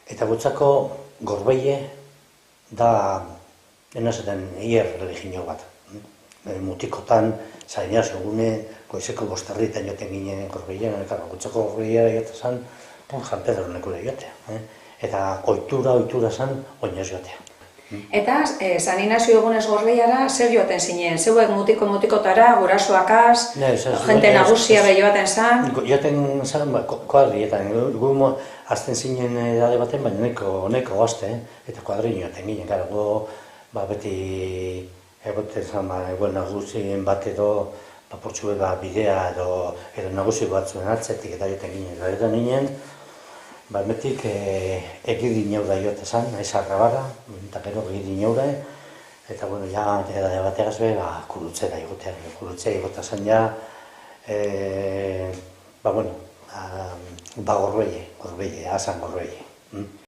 Eta gutzako gorbeie da, enazaten, hier religio bat. Mutikotan, zainaz egune, goizeko bostarritan joten ginen gorbeien, gutzako gorbeia jote zan, Jan Pedro nekule jotea. Eta ohitura zan, oinez jotea. Eta San Inazio egunez Gorbeiara zer joaten zinen? Zeuek mutikotara, gurasoakaz, jente nagusia be joaten zan? Joaten zan, kuadrietan. Gu azten zinen edade baten, baina neko gazte, eta kuadrin joaten ginen. Gu beti egoten zan, eguel nagusien bat edo, portxue bidea edo nagusi batzuen atzetik eta joaten ginen. Eta ninen, metik egidi inaura jote zan, naiz arrabara, eta gero egidi inaura, eta edade bategaz be, kurutzera egotea. Kurutzea egota zan ja, gorbeie, asan gorbeie.